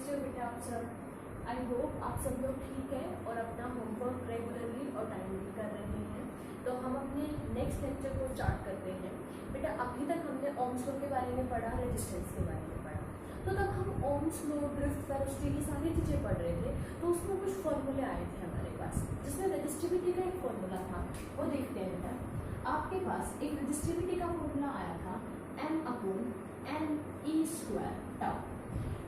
कैसे हो बेटा आप सब? आई होप आप सब लोग ठीक है और अपना होमवर्क रेगुलरली और टाइमली कर रहे हैं। तो हम अपने नेक्स्ट लेक्चर को स्टार्ट करते हैं। बेटा अभी तक हमने ओम्स लॉ के बारे में पढ़ा, रेजिस्टेंस के बारे में पढ़ा। तो तब हम ओम्स लॉ, ड्रिफ्ट वेलोसिटी की सारी चीज़ें पढ़ रहे थे। तो उसमें कुछ फॉर्मूले आए थे हमारे पास, जिसमें रेजिस्टिविटी का एक फॉर्मूला था, वो देखते हैं बेटा। आपके पास एक रेजिस्टिविटी का फॉर्मूला आया था m/n/e² टाउ।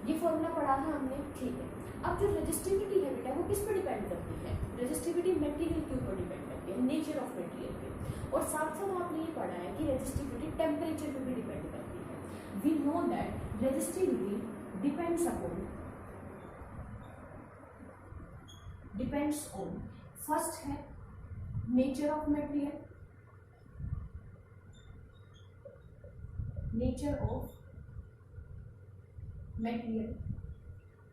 ये फॉर्मूला पढ़ा था हमने, ठीक है। अब जो रेजिस्टिविटी है बेटा वो किस पर डिपेंड करती है? रेजिस्टिविटी मटेरियल के ऊपर डिपेंड करती है, नेचर ऑफ मटेरियल पे। और साथ साथ आपने ये पढ़ा है कि रेजिस्टिविटी टेम्परेचर पे भी डिपेंड करती है। We know that resistivity depends on first है नेचर ऑफ मटेरियल,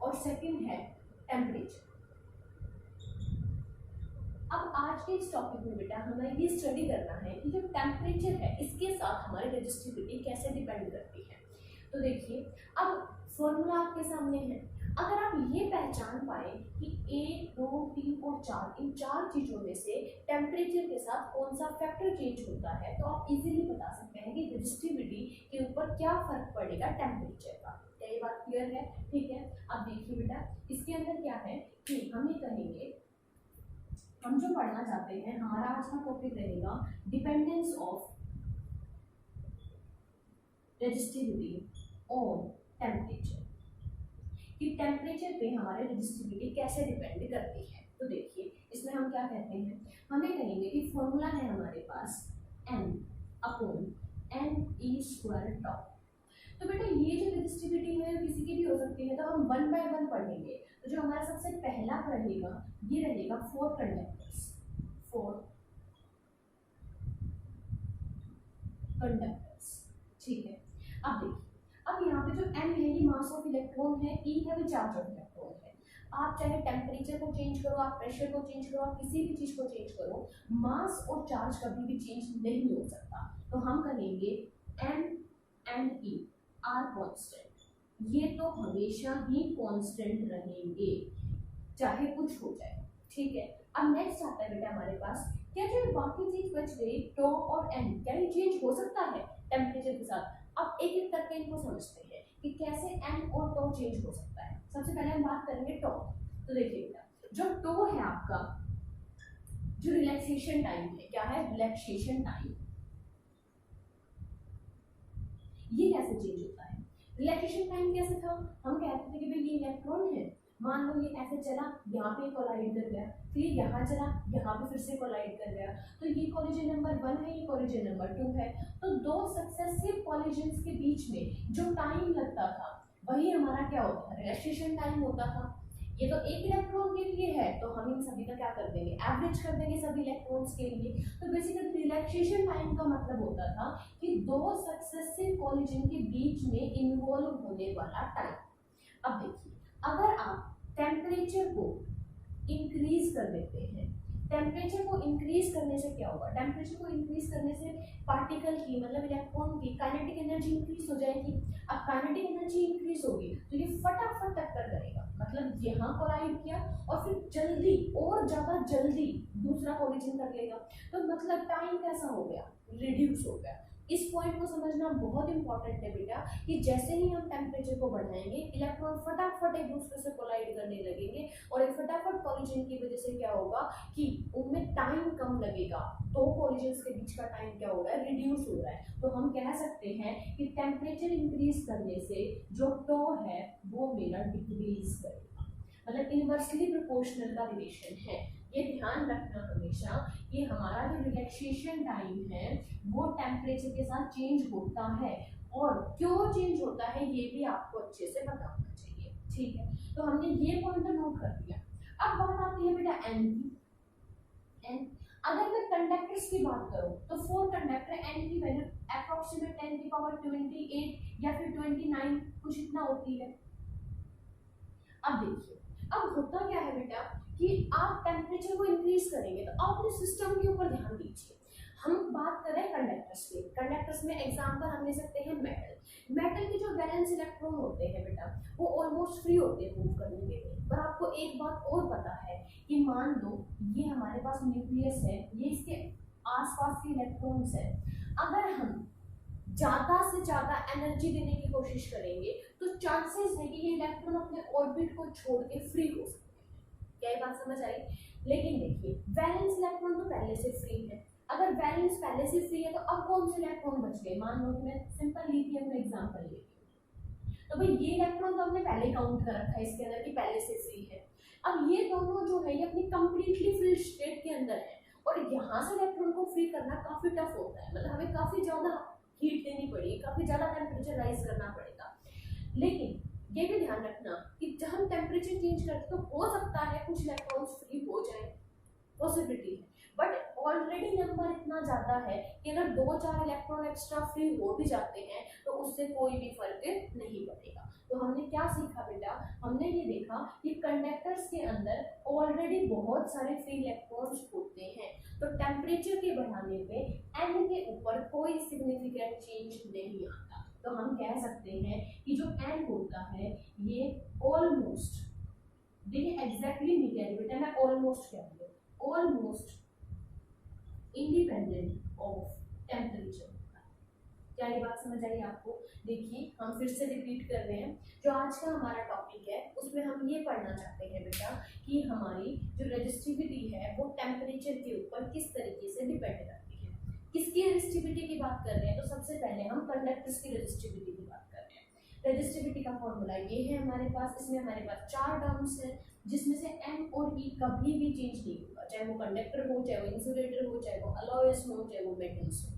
और सेकंड है टेम्परेचर। अब आज के इस टॉपिक में बेटा हमें ये स्टडी करना है कि जो टेम्परेचर है इसके साथ हमारी रेजिस्टिविटी कैसे डिपेंड करती है। तो देखिए, अब फॉर्मूला आपके सामने है। अगर आप ये पहचान पाए कि 1, 2, 3 और 4 इन चार चीजों में से टेम्परेचर के साथ कौन सा फैक्टर चेंज होता है, तो आप इजीली बता सकते हैं कि रेजिस्टिविटी के ऊपर क्या फर्क पड़ेगा टेम्परेचर का। क्या ये बात क्लियर है? ठीक है। अब देखिए बेटा, इसके अंदर क्या है कि हम ये कहेंगे, हम जो पढ़ना चाहते हैं, हमारा आज का टॉपिक रहेगा dependence of resistivity on temperature, कि टेम्परेचर पे हमारे रेजिस्टिविटी कैसे डिपेंड करती है। तो देखिए, इसमें हम क्या कहते हैं, हमें कहेंगे कि फॉर्मूला है हमारे पास m/n/e² टाउ। तो बेटा ये जो रेजिस्टिविटी है किसी की भी हो सकती है, तो हम 1 बाय 1 पढ़ेंगे। तो जो हमारा सबसे पहला रहेगा ये रहेगा 4 कंडक्टर्स, ठीक है। अब देखिए, अब यहाँ पे जो m है ये मास ऑफ इलेक्ट्रॉन है, e है वो चार्ज ऑफ इलेक्ट्रॉन है। आप चाहे टेम्परेचर को चेंज करो, आप प्रेशर को चेंज करो, आप किसी भी चीज को चेंज करो, मास और चार्ज कभी भी चेंज नहीं हो सकता। तो हम कहेंगे m and e are constant, ये तो हमेशा ही कांस्टेंट रहेंगे चाहे कुछ हो जाए, ठीक है। अब नेक्स्ट आता है बेटा हमारे पास, क्या जो बाकी चीज बच गई टो और एन, क्या ये चेंज हो सकता है टेम्परेचर के साथ? अब एक एक करके इनको समझते हैं कि कैसे एन और टो चेंज हो सकता है। सबसे पहले हम बात करेंगे टो। तो देखिए बेटा, जो टो है आपका, जो रिलैक्सेशन टाइम है, क्या है रिलैक्सेशन टाइम, ये कैसे चेंज होता है? रिलैक्सेशन टाइम कैसे था? हम कहते थे कि भाई ये इलेक्ट्रॉन है, मान लो ये ऐसे चला, यहाँ पे कोलाइड कर गया, फिर यहाँ चला, यहाँ पे फिर से कोलाइड कर गया, तो ये कोलिजन नंबर 1 है, ये कोलिजन नंबर 2 है। तो दो सक्सेसिव कोलिजन्स के बीच में जो टाइम लगता था वही हमारा क्या होता है, रिलैक्सेशन टाइम होता था। ये तो एक इलेक्ट्रॉन के लिए है, तो हम इन सभी का क्या कर देंगे, एवरेज कर देंगे सभी इलेक्ट्रॉन्स के लिए। तो बेसिकली रिलैक्सेशन टाइम का मतलब होता था कि दो सक्सेसिव कोलिजन के बीच में इन्वॉल्व होने वाला टाइम। अब देखिए, अगर आप टेम्परेचर को इंक्रीज कर देते हैं, टेम्परेचर को इंक्रीज करने से क्या होगा? टेम्परेचर को इंक्रीज करने से पार्टिकल की, मतलब इलेक्ट्रॉन की काइनेटिक एनर्जी इंक्रीज हो जाएगी। अब काइनेटिक एनर्जी इंक्रीज होगी तो ये फटाफट टक्कर करेगा, मतलब यहाँ कोलाइड किया और फिर जल्दी और ज्यादा जल्दी दूसरा कोलिजन कर लेगा, तो मतलब टाइम कैसा हो गया, रिड्यूस हो गया। इस पॉइंट को समझना बहुत इंपॉर्टेंट है बेटा, कि जैसे ही हम टेम्परेचर को बढ़ाएंगे इलेक्ट्रॉन फटाफट एक दूसरे से कोलाइड करने लगेंगे, और एक फटाफट कोलिजन की वजह से क्या होगा कि उनमें टाइम कम लगेगा, तो कोलिजन्स के बीच का टाइम क्या हो रहा है, रिड्यूस हो रहा है। तो हम कह सकते हैं कि टेम्परेचर इंक्रीज करने से जो टो है वो मेरा डिक्रीज करेगा, मतलब इनवर्सली प्रोपोर्शनल का रिलेशन है। ये ध्यान रखना हमेशा कि हमारा जो रिलैक्सेशन टाइम है वो टेम्परेचर के साथ चेंज होता है, और क्यों चेंज होता है ये भी आपको अच्छे से पता होना चाहिए, ठीक है। तो हमने ये पॉइंट नोट कर दिया। अब बात आती है बेटा एन की। एन, अगर मैं कंडक्टर्स की बात करूं तो 4 कंडक्टर, एन की वैल्यू अप्रोक्सीमेट 10⁻28 या फिर 29 कुछ इतना होती है। अब देखिए, अब होता क्या है बेटा कि आप टेम्परेचर को इंक्रीज करेंगे तो आप अपने सिस्टम के ऊपर ध्यान दीजिए। हम बात कर रहे हैं कंडक्टर्स की। कंडक्टर्स में एग्जांपल हम ले सकते हैं मेटल। मेटल के जो वैलेंस इलेक्ट्रॉन होते हैं बेटा वो ऑलमोस्ट फ्री होते हैं मूव करने के लिए। पर आपको एक बात और पता है कि मान लो ये हमारे पास न्यूक्लियस है, ये इसके आसपास के इलेक्ट्रॉन्स है, अगर हम ज्यादा से ज्यादा एनर्जी देने की कोशिश करेंगे तो चांसेस है कि ये इलेक्ट्रॉन अपने ऑर्बिट को छोड़ के फ्री हो सकते हैं। क्या ये बात समझ आई? लेकिन देखिए वैलेंस इलेक्ट्रॉन तो पहले से फ्री है। अगर वैलेंस पहले से फ्री है तो अब कौन से इलेक्ट्रॉन बच गए? मान लो कि मैं सिंपल लिथियम का एग्जांपल लेती हूँ, तो भाई ये इलेक्ट्रॉन तो हमने पहले काउंट कर रखा है इसके अंदर कि पहले से फ्री है। अब ये दोनों जो है ये अपनी कंप्लीटली फ्री स्टेट के अंदर है और यहाँ से इलेक्ट्रॉन को फ्री करना काफी टफ होता है, मतलब हमें काफी ज्यादा हीट देनी पड़ेगी, काफी ज्यादा टेम्परेचर राइज करना पड़ेगा। लेकिन ये भी ध्यान रखना कि जब हम टेम्परेचर चेंज करते तो हो सकता है कुछ इलेक्ट्रॉन्स फ्री हो जाए, पॉसिबिलिटी है, बट ऑलरेडी नंबर इतना ज्यादा है कि अगर 2-4 इलेक्ट्रॉन एक्स्ट्रा फ्री हो भी जाते हैं तो उससे कोई भी फर्क नहीं पड़ेगा। तो हमने क्या सीखा बेटा? हमने ये देखा कि कंडक्टर्स के अंदर ऑलरेडी बहुत सारे फ्री इलेक्ट्रॉन्स होते हैं, तो टेम्परेचर के बढ़ाने पे n के ऊपर कोई सिग्निफिकेंट चेंज नहीं आता। तो हम कह सकते हैं कि जो n होता है ये ऑलमोस्ट, देखिए एग्जैक्टली नहीं कह रही बेटा, मैं ऑलमोस्ट कह रही हूँ, ऑलमोस्ट इंडिपेंडेंट ऑफ टेम्परेचर। क्या ये बात समझ आई आपको? देखिए हम फिर से रिपीट कर रहे हैं, जो आज का हमारा टॉपिक है उसमें हम ये पढ़ना चाहते हैं बेटा कि हमारी जो रेजिस्टिविटी है वो टेम्परेचर के ऊपर किस तरीके से डिपेंड करती है। किसकी रेजिस्टिविटी की बात कर रहे हैं? तो सबसे पहले हम कंडक्टर्स की रेजिस्टिविटी की बात कर रहे हैं। रेजिस्टिविटी का फॉर्मूला ये है हमारे पास, इसमें हमारे पास 4 टर्म्स है जिसमें से n और e कभी भी चेंज नहीं होगा, चाहे वो कंडक्टर हो, चाहे वो इंसुलेटर हो, चाहे वो अलॉयस हो, चाहे वो मेटल्स हो।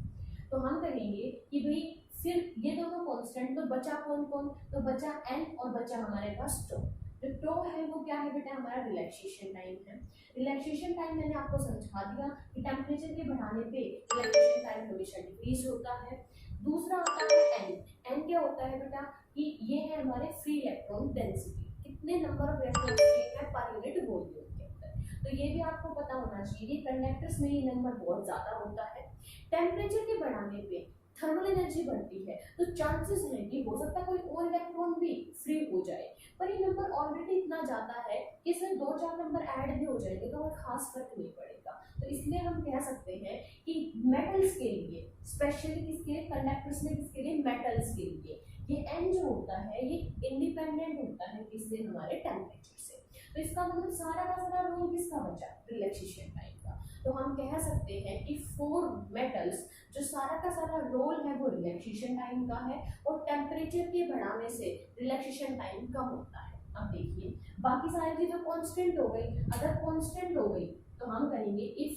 तो हम कहेंगे कि भाई फिर ये दोनों कांस्टेंट, तो बचा कौन कौन? तो बचा n और बचा हमारे पास टो। जो टो है वो क्या है बेटा? हमारा रिलैक्सेशन टाइम है। रिलैक्सेशन टाइम मैंने आपको समझा दिया कि टेम्परेचर के बढ़ाने पे रिलैक्सेशन टाइम हमेशा डिक्रीज होता है। दूसरा होता है n। n क्या होता है बेटा? कि ये है हमारे फ्री इलेक्ट्रॉन डेंसिटी, कितने नंबर ऑफ इलेक्ट्रॉन फ्री है पर यूनिट वॉल्यूम के अंदर। तो ये भी आपको पता होना चाहिए, कंडक्टर्स में ये नंबर बहुत ज्यादा होता है। टेम्परेचर के बढ़ाने पे थर्मल एनर्जी बढ़ती है, तो चांसेस है कि हो सकता है कोई और इलेक्ट्रॉन भी फ्री हो जाए, पर ये नंबर ऑलरेडी इतना ज्यादा है कि इसमें 2-4 नंबर ऐड भी हो जाएंगे तो कोई खास फर्क नहीं पड़ेगा। तो इसलिए हम कह सकते हैं कि मेटल्स के लिए, स्पेशली किसके लिए? कंडक्टर्स में किसके लिए? मेटल्स के लिए ये n जो होता है ये इंडिपेंडेंट होता है किससे? हमारे टेम्परेचर से। तो इसका मतलब सारा का सारा रोल किसका बचा? रिलैक्सेशन टाइम का। तो हम कह सकते हैं कि 4 मेटल्स जो सारा का सारा रोल है वो रिलैक्सेशन टाइम का है और टेम्परेचर के बढ़ाने से रिलैक्सेशन टाइम कम होता है। अब देखिए बाकी सारी चीजें कांस्टेंट हो गई, अगर कांस्टेंट हो गई तो हम कहेंगे if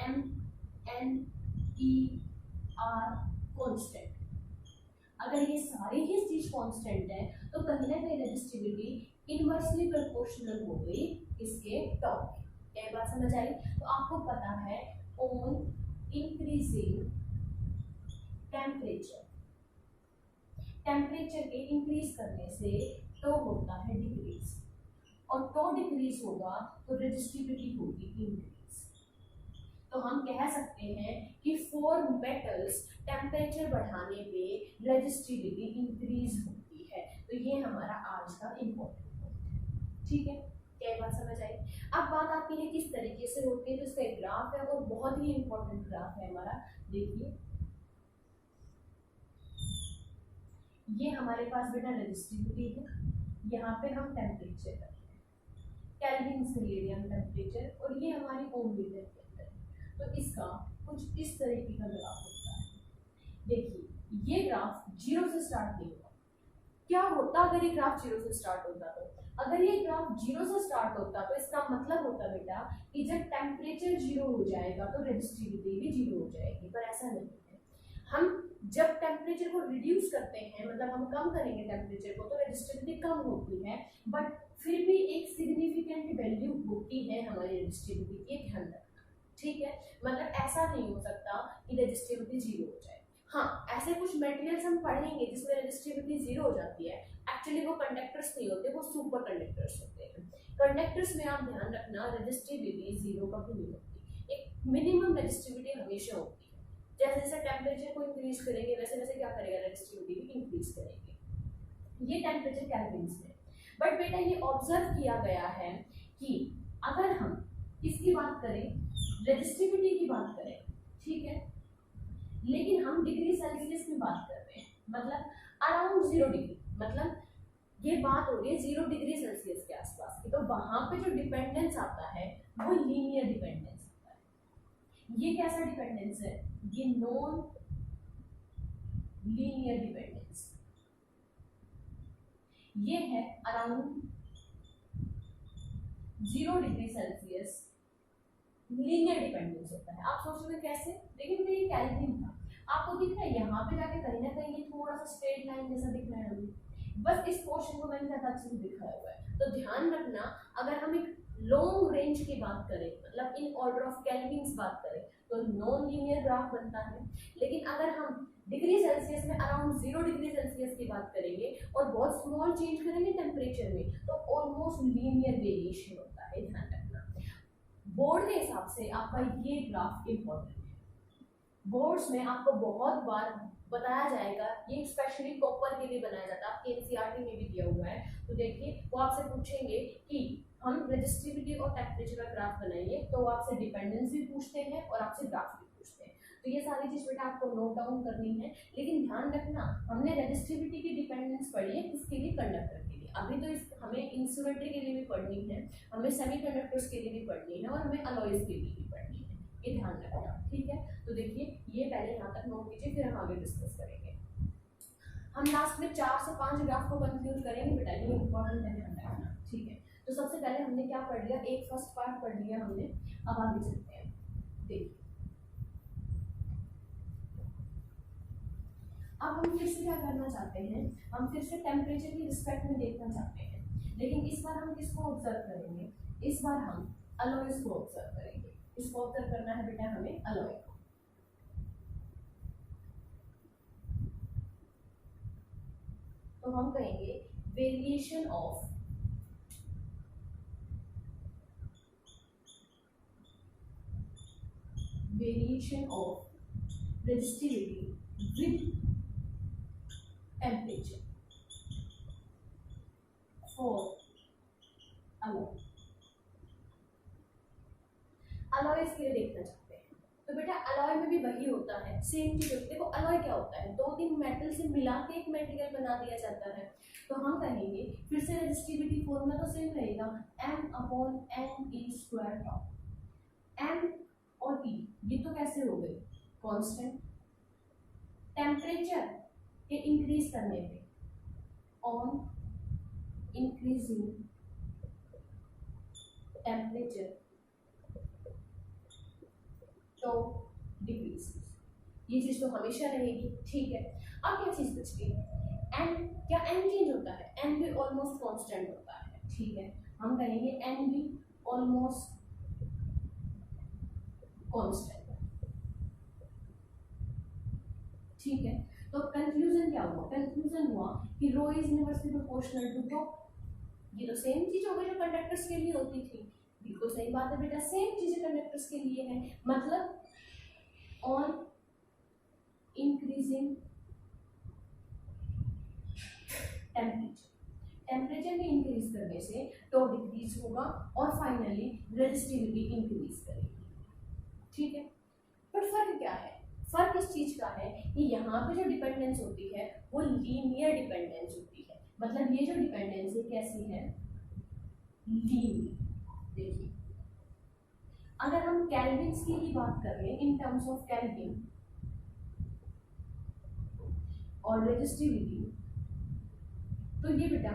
m n e r constant. अगर ये सारी ही चीज कांस्टेंट है तो कहीं ना कहीं रेजिस्टिविटी इनवर्सली प्रोपोर्शनल हो गई इसके टॉप। क्या बात समझ आई? तो आपको पता है ऑन इंक्रीजिंग टेम्परेचर, टेम्परेचर के इंक्रीज करने से टो होता है डिक्रीज, और टो डिक्रीज होगा तो रेजिस्टिविटी होगी इंक्रीज। तो हम कह सकते हैं कि 4 मेटल्स टेम्परेचर बढ़ाने पे रेजिस्टिविटी इंक्रीज होती है। तो ये हमारा आज का इम्पोर्टेंट पॉइंट है। ठीक है, क्या बात समझ आई? अब बात आती है किस तरीके से होती है, तो इसका एक ग्राफ है और बहुत ही इंपॉर्टेंट ग्राफ है हमारा। देखिए ये हमारे पास बेटा रेजिस्टिविटी है, यहाँ पे हम टेम्परेचर करते हैं केल्विन सेलेरियम टेम्परेचर, और ये हमारी ओम मीटर के अंदर है। तो इसका कुछ इस तरीके का ग्राफ होता है। देखिए ये ग्राफ 0 से स्टार्ट नहीं हुआ। क्या होता अगर ये ग्राफ 0 से स्टार्ट होता? तो अगर ये ग्राफ 0 से स्टार्ट होता तो इसका मतलब होता बेटा कि जब टेम्परेचर 0 हो जाएगा तो रेजिस्टिविटी भी 0 हो जाएगी, पर ऐसा नहीं है। हम जब टेम्परेचर को रिड्यूस करते हैं, मतलब हम कम करेंगे टेम्परेचर को, तो रेजिस्टिविटी कम होती है, बट फिर भी एक सिग्निफिकेंट वैल्यू होती है हमारी रेजिस्टिविटी की, ध्यान रखना। ठीक है, मतलब ऐसा नहीं हो सकता कि रेजिस्टिविटी 0 हो जाए। हाँ, ऐसे कुछ मटेरियल्स हम पढ़ेंगे जिसमें रेजिस्टिविटी 0 हो जाती है, एक्चुअली वो कंडक्टर्स नहीं होते, वो सुपर कंडक्टर्स होते हैं। कंडक्टर्स में आप ध्यान रखना रेजिस्टिविटी 0 कभी नहीं होती। एक मिनिमम रेजिस्टिविटी हमेशा होती है। जैसे जैसे टेम्परेचर को इंक्रीज करेंगे वैसे वैसे क्या करेगा, रेजिस्टिविटी भी इंक्रीज करेंगे। ये टेम्परेचर केल्विन्स में। बट बेटा ये ऑब्जर्व किया गया है कि अगर हम इसकी बात करें, रेजिस्टिविटी की बात करें, ठीक है, लेकिन हम डिग्री सेल्सियस की बात कर रहे हैं, मतलब अराउंड 0 डिग्री, मतलब ये बात हो रही है 0 डिग्री सेल्सियस के आसपास की, तो वहां पे जो डिपेंडेंस आता है वो लीनियर डिपेंडेंस आता है। ये कैसा डिपेंडेंस है, ये नॉन लीनियर डिपेंडेंस। ये है around 0 degree Celsius linear dependence होता है। आप सोच रहे हो कैसे, लेकिन ये केल्विन था, आपको दिख रहा है यहाँ पे जाके कहीं ना कहीं ये थोड़ा सा स्ट्रेट लाइन जैसा दिख रहा है हमें, बस इस पोर्शन को मैंने ज्यादा अच्छे से दिखाया हुआ है। तो ध्यान रखना, अगर हम एक लॉन्ग रेंज की बात करें, मतलब इन ऑर्डर ऑफ केल्विन्स बात करें, तो नॉन लीनियर ग्राफ बनता है। लेकिन अगर हम डिग्री सेल्सियस में अराउंड 0 डिग्री सेल्सियस की बात करेंगे और बहुत स्मॉल चेंज करेंगे टेम्परेचर में, तो ऑलमोस्ट लीनियर वेरिएशन होता है। ध्यान रखना, बोर्ड के हिसाब से आपका ये ग्राफ इंपॉर्टेंट है। बोर्ड्स में आपको बहुत बार बताया जाएगा, ये स्पेशली कॉपर के लिए बनाया जाता है, आपके एनसीईआरटी में भी दिया हुआ है। तो देखिए वो आपसे पूछेंगे कि हम रेजिस्टिविटी और टेम्परेचर का ग्राफ बनाइए, तो वो आपसे डिपेंडेंस भी पूछते हैं और आपसे ग्राफ भी पूछते हैं। तो ये सारी चीज बेटा आपको नोट डाउन करनी है। लेकिन ध्यान रखना, हमने रेजिस्टिविटी की डिपेंडेंस पढ़ी है किसके लिए, कंडक्टर के लिए। अभी तो हमें इंसुलेटर के लिए भी पढ़नी है, हमें सेमीकंडक्टर्स के लिए भी पढ़नी है और हमें अलॉयज के लिए भी पढ़नी है, ये ध्यान रखना, ठीक है। तो देखिए ये पहले यहाँ तक नोट कीजिए, फिर हम आगे डिस्कस करेंगे। हम लास्ट में 4 से 5 ग्राफ को कंक्लूड करेंगे बेटा, ये इंपॉर्टेंट है, ध्यान रखना, ठीक है। तो सबसे पहले हमने क्या पढ़ लिया, एक फर्स्ट पार्ट पढ़ लिया हमने, अब आगे चलते हैं। देखिए अब हम फिर से क्या करना चाहते हैं, हम फिर से टेम्परेचर की रिस्पेक्ट में देखना चाहते हैं, लेकिन इस बार हम किसको ऑब्जर्व करेंगे, इस बार हम अलॉयज को ऑब्जर्व करेंगे। इसको ऑब्जर्व करना है बेटा हमें अलॉय को। तो हम कहेंगे variation of resistivity with temperature for alloy. Alloys के लिए देखना चाहते हैं, तो बेटा अलॉय में भी वही होता है, सेम चीज होती है। देखो अलॉय क्या होता है, 2-3 मेटल से मिला के एक मटेरियल बना दिया जाता है। तो हम कहेंगे फिर से रेजिस्टिविटी फॉर्मूला तो सेम रहेगा, m/n/e²। m और e ये तो कैसे हो गए, कांस्टेंट। टेम्परेचर के इंक्रीज करने पे ऑन इंक्रीजिंग टेम्परेचर तो डिक्रीज, ये चीज तो हमेशा रहेगी, ठीक है। अब क्या चीज बच गई, एन, क्या एन चेंज होता है, एन भी ऑलमोस्ट कांस्टेंट होता है, ठीक है। हम कहेंगे एन भी ऑलमोस्ट कांस्टेंट, ठीक है। तो कंक्लूजन क्या हुआ, कंक्लूजन हुआ कि rho is inversely proportional to tau. ये तो सेम चीज हो गई जो कंडक्टर्स के लिए होती थी, बिल्कुल सही बात है बेटा, सेम चीजें कंडक्टर्स के लिए है, मतलब ऑन इंक्रीजिंग टेम्परेचर में इंक्रीज करने से टो डिक्रीज होगा और फाइनली रेजिस्टिविटी इंक्रीज करेगी, ठीक है। बट फर्क क्या है, फर्क इस चीज का है कि यहाँ पे जो डिपेंडेंस होती है वो लीनियर डिपेंडेंस होती है, मतलब ये जो डिपेंडेंस है कैसी है, लीनियर। देखिए अगर हम केल्विन्स की ही बात कर लें इन टर्म्स ऑफ केल्विन और रेजिस्टिविटी, तो ये बेटा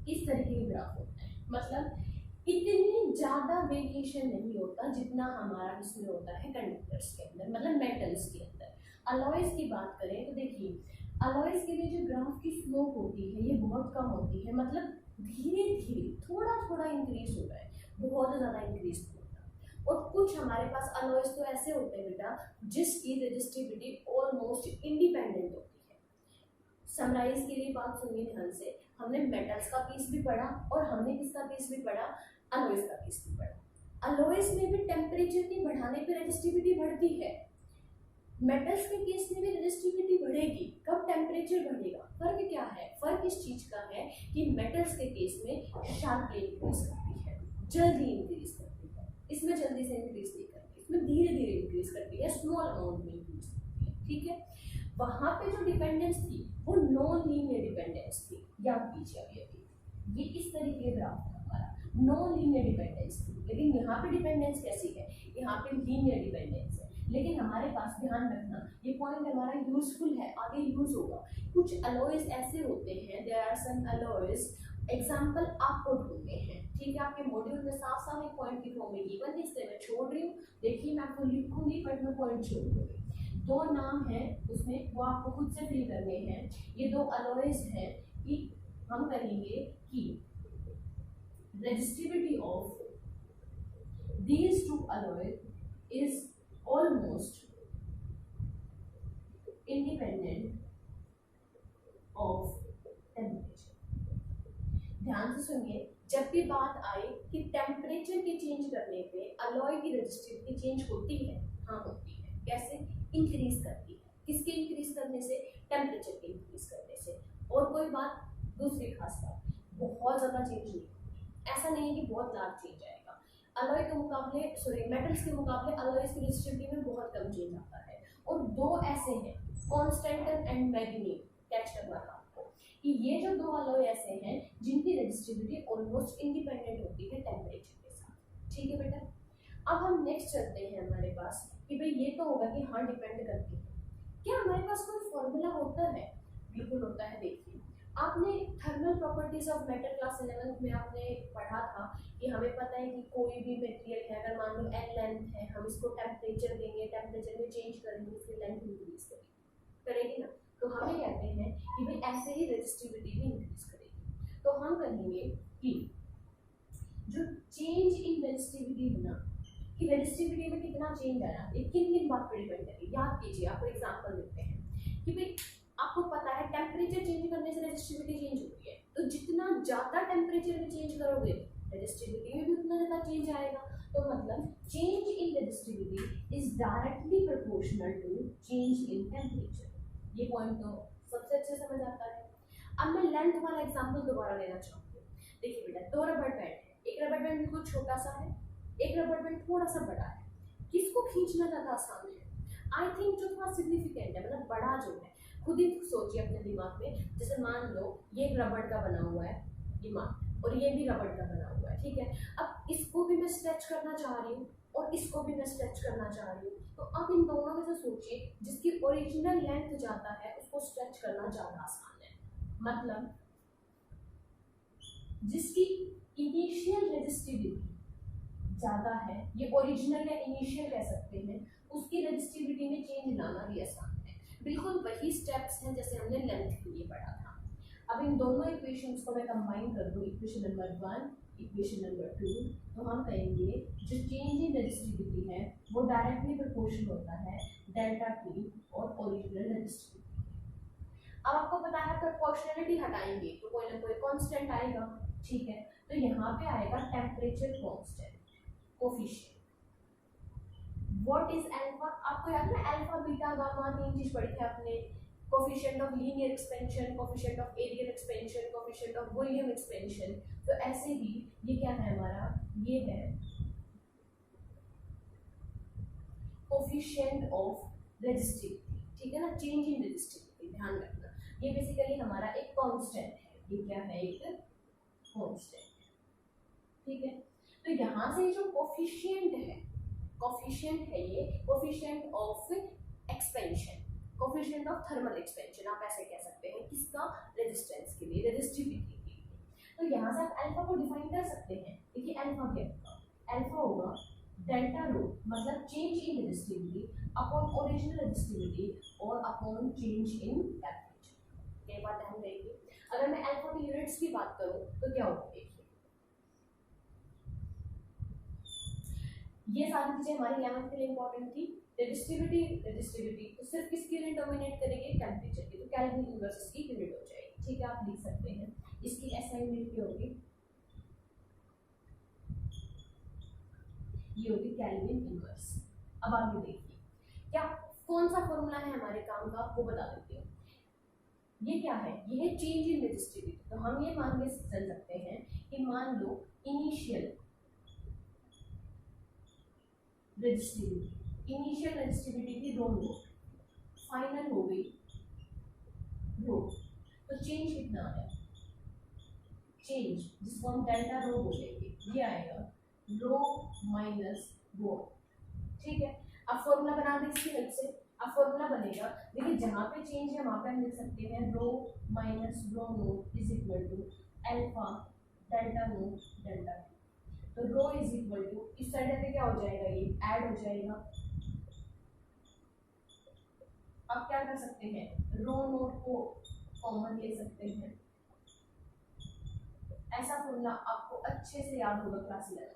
इस तरीके के ग्राफ होता है, मतलब इतनी ज्यादा वेरिएशन नहीं होता जितना हमारा इसमें होता है कंडक्टर्स के अंदर, मतलब मेटल्स के अंदर। अलॉयज की बात करें तो देखिए अलॉयज के लिए जो ग्राफ की स्लोप होती है ये बहुत कम होती है, मतलब धीरे धीरे थोड़ा थोड़ा इंक्रीज होता है, बहुत ज्यादा इंक्रीज नहीं होता। और कुछ हमारे पास अलॉयज तो ऐसे होते हैं बेटा जिसकी रेजिस्टिविटी ऑलमोस्ट इंडिपेंडेंट होती है। समराइज के लिए बात सुनिए ध्यान से, हमने मेटल्स का पीस भी पढ़ा और हमने किसका पीस भी पढ़ा, अलॉयज का पीस भी पढ़ा। अलॉयज में भी टेम्परेचर के बढ़ाने पे रेजिस्टिविटी बढ़ती है, मेटल्स के केस में भी रेजिस्टिविटी बढ़ेगी। कब टेम्परेचर बढ़ेगा? फर्क क्या है? फर्क इस चीज का है कि मेटल्स के केस में शार्पली इंक्रीज करती है, जल्दी इंक्रीज करती है, इसमें जल्दी से इंक्रीज नहीं करती, इसमें धीरे धीरे इंक्रीज करती है, स्मॉल अमाउंट में इंक्रीज करती है, ठीक है। वहां पे जो डिपेंडेंस थी वो नॉन लीनियर डिपेंडेंस थी, याद कीजिए अभी ये इस तरीके का ग्राफ था हमारा, नॉन लीनियर डिपेंडेंस थी। लेकिन यहाँ पे डिपेंडेंस कैसी है? यहाँ पे लीनियर डिपेंडेंस है। लेकिन हमारे पास ध्यान रखना ये पॉइंट हमारा यूजफुल है, आगे यूज होगा। कुछ अलॉयज ऐसे होते हैं, there are some alloys, example आपको ढूंढने हैं, ठीक है। आपके मॉड्यूल में साफ साफ एक पॉइंट की फॉर्म में गिवन है, इसलिए मैं छोड़ रही हूँ। देखिए मैं आपको लिखूंगी बट मैं पॉइंट छोड़ दूंगी। दो नाम है उसमें, वो आपको खुद से फिल करने हैं। ये दो अलॉयज हैं कि हम कहेंगे कि resistivity of these two alloy is almost independent of temperature. ध्यान से सुनिए, जब भी बात आए कि टेम्परेचर के चेंज करने पे अलॉय की रेजिस्टिविटी चेंज होती है, हाँ होती है। कैसे? इंक्रीज करती है। किसके इंक्रीज करने से? टेम्परेचर के इंक्रीज करने से। और कोई बात, दूसरी खास बात, बहुत ज्यादा चेंज नहीं होती। ऐसा नहीं है कि बहुत लार्ज चेंज आएगा। अलॉय के मुकाबले, सॉरी मेटल्स के मुकाबले अलॉयज की रेजिस्टिविटी में बहुत कम चेंज आता है। और दो ऐसे हैं, कांस्टेंट एंड मैग्नीशियम, कैच करना था आपको कि ये जो दो अलॉय ऐसे हैं जिनकी रेजिस्टिविटी ऑलमोस्ट इंडिपेंडेंट होती है टेम्परेचर के साथ, ठीक है बेटा। अब हम नेक्स्ट चलते हैं हमारे पास कि भाई ये तो होगा कि हाँ डिपेंड करती है। क्या हमारे पास कोई फॉर्मूला होता है? बिल्कुल होता है। देखिए आपने thermal properties of metal class 11th में आपने पढ़ा था कि हमें पता है कि कोई भी मटेरियल है, अगर मान लो n लेंथ है, हम इसको टेम्परेचर देंगे, टेम्परेचर में चेंज करेंगे, उसकी लेंथ इंक्रीज करेगी ना, तो हमें कहते हैं कि भाई ऐसे ही रेजिस्टिविटी भी इंक्रीज करेगी। तो हम कहेंगे कि जो चेंज इन रेजिस्टिविटी है ना, कि रेजिस्टिविटी में कितना चेंज आया, ये किन किन बात पर डिपेंड करेगी। याद कीजिए, आपको एग्जांपल देते हैं कि भाई आपको पता है टेम्परेचर चेंज करने से रेजिस्टिविटी चेंज होती है, तो जितना ज्यादा टेम्परेचर में चेंज करोगे रेजिस्टिविटी में भी उतना ज्यादा चेंज आएगा। तो मतलब change in resistivity is directly proportional to change in temperature. ये पॉइंट तो सबसे अच्छे समझ आता है। अब मैं लेंथ वाला एग्जांपल दोबारा लेना चाहूंगी। देखिए बेटा, दो रबड़ बैंड है, एक रबड़ बैंड बिल्कुल छोटा सा है, एक रबड़ बैंड थोड़ा सा बड़ा है। किसको खींचना ज्यादा आसान है? आई थिंक जो थोड़ा सिग्निफिकेंट है, मतलब बड़ा जो है। खुद ही सोचिए अपने दिमाग में, जैसे मान लो ये एक रबड़ का बना हुआ है दिमाग, और ये भी रबड़ का बना हुआ है, ठीक है। अब इसको भी मैं स्ट्रेच करना चाह रही हूँ और इसको भी मैं स्ट्रेच करना चाह रही हूँ, तो अब इन दोनों में से सोचिए जिसकी ओरिजिनल लेंथ ज्यादा है उसको स्ट्रेच करना ज्यादा आसान है। मतलब जिसकी इनिशियल रेजिस्टिविटी ज्यादा है, ये ओरिजिनल या इनिशियल कह सकते हैं, उसकी रेजिस्टिविटी में चेंज लाना भी आसान है। बिल्कुल वही स्टेप्स हैं जैसे हमने लेंथ के लिए पढ़ा था। अब इन दोनों इक्वेशंस को मैं कंबाइन कर दूं, इक्वेशन नंबर 1, इक्वेशन नंबर 2, तो हम कहेंगे जो चेंज इन रेजिस्टिविटी है वो डायरेक्टली प्रोपोर्शनल होता है डेल्टा टी और ओरिजिनल रेजिस्टिविटी। अब आपको पता है प्रोपोर्शनलिटी हटाएंगे तो कोई ना कोई कांस्टेंट आएगा, ठीक है। तो यहाँ पे आएगा temperature constant coefficient. What is alpha? आपको याद है अल्फा बीटा गामा, तीन चीज पढ़ी थी आपने। Coefficient of linear expansion, coefficient of areal expansion, coefficient of volume expansion. तो ऐसे ही ये क्या है हमारा, ये है कोफिशिएंट ऑफ रेजिस्टिविटी, ठीक है ना, चेंज इन रेजिस्टिविटी। ध्यान रखना ये बेसिकली हमारा एक कांस्टेंट है, ये क्या है, एक कांस्टेंट, ठीक है। तो यहाँ से जो कोफिशिएंट है, कोफिशिएंट है ये coefficient of expansion, coefficient of thermal expansion, आप ऐसे कह सकते हैं। किसका? रेजिस्टेंस के लिए, रेजिस्टिविटी के लिए। तो यहाँ से आप अल्फा को डिफाइन कर सकते हैं। देखिए अल्फा क्या होगा, अल्फा होगा डेल्टा रो, मतलब change in resistivity upon original resistivity और अपॉन चेंज इन टेम्परेचर। ये बात ध्यान रखिए। अगर मैं अल्फा की यूनिट्स की बात करूँ तो क्या होगा, देखिए ये सारी चीजें हमारी 11th के लिए इंपॉर्टेंट थी। रेजिस्टिविटी तो सिर्फ किसकी यूनिट डोमिनेट करेगी, टेम्परेचर की, तो केल्विन इनवर्स इसकी यूनिट हो जाएगी, ठीक है। आप लिख सकते हैं इसकी एसआई यूनिट की होगी ये होगी केल्विन इनवर्स। अब आगे देखिए क्या कौन सा फॉर्मूला है हमारे काम का, वो बता देती हूँ। ये क्या है, ये है चेंज इन रेजिस्टिविटी। तो हम ये मान के चल सकते हैं कि मान लो इनिशियल रेजिस्टिविटी थी रो नोट, फाइनल हो गई रो, तो चेंज कितना आया, चेंज जिसको हम डेल्टा रो बोलेंगे, ये आएगा रो माइनस रो। ठीक है, अब फॉर्मूला बना दें इसकी हेल्प से। अब फॉर्मूला बनेगा, देखिए जहाँ पे चेंज है वहाँ पे हम लिख सकते हैं rho minus rho naught is equal to alpha delta naught delta. तो रो इज इक्वल टू इस साइड पे क्या हो जाएगा, ये ऐड हो जाएगा। अब क्या कर सकते हैं, रो नोट को कॉमन ले सकते हैं। ऐसा फॉर्मूला आपको अच्छे से याद होगा क्लास 11।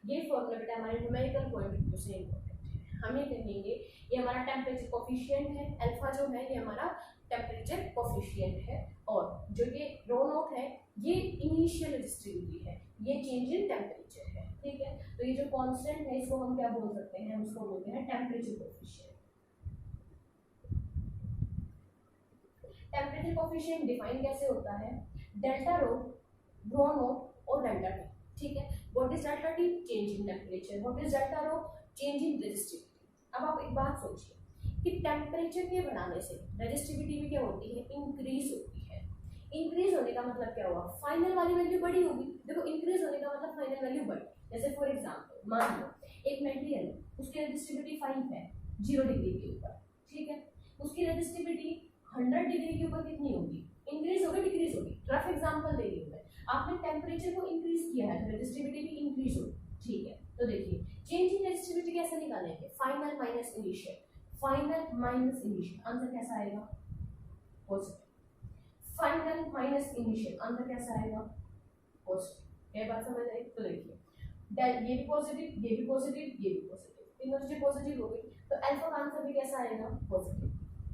ये फॉर्मूला बेटा हमारे न्यूमेरिकल पॉइंट ऑफ व्यू से इंपॉर्टेंट है। हम ये कहेंगे ये हमारा टेम्परेचर कोफिशिएंट है, अल्फा जो है ये हमारा टेम्परेचर कोफिशिएंट है, और जो ये रो नोट है ये इनिशियल रेजिस्टिविटी है, ये चेंज इन टेम्परेचर है। ठीक है, तो ये जो कांस्टेंट है इसको हम क्या बोल सकते हैं, उसको बोलते हैं temperature coefficient. Temperature coefficient define कैसे होता है, डेल्टा रो, रो नोट और डेल्टा टी। ठीक है, what is delta T, change in temperature, what is delta rho, change in resistivity. अब आप एक बात सोचिए कि टेम्परेचर के बढ़ाने से रेजिस्टिविटी भी क्या होती है, इंक्रीज होती है। इंक्रीज होने का मतलब क्या हुआ, फाइनल वाली वैल्यू बड़ी होगी। देखो इंक्रीज होने का मतलब फाइनल वैल्यू बढ़ी। जैसे फॉर एग्जांपल मान लो एक मेटेरियल उसकी रेजिस्टिविटी 5 है 0 डिग्री के ऊपर, ठीक है, उसकी रेजिस्टिविटी 100 डिग्री के ऊपर कितनी होगी, इंक्रीज होगी डिक्रीज होगी। रफ एग्जांपल दे रही हूं मैं, आपने टेम्परेचर को इंक्रीज किया है तो रेजिस्टिविटी भी इंक्रीज होगी। ठीक है, तो देखिए चेंज इन रेजिस्टिविटी कैसे निकालेंगे, final minus initial, final minus initial, answer कैसा आएगा, positive. Final minus initial, answer कैसा आएगा, पॉजिटिव। ये बात समझ आई। तो देखिए ये भी पॉजिटिव, ये भी पॉजिटिव, ये भी पॉजिटिव, तीनों चीजें पॉजिटिव हो गई, तो अल्फा का आंसर भी कैसा आएगा, पॉजिटिव।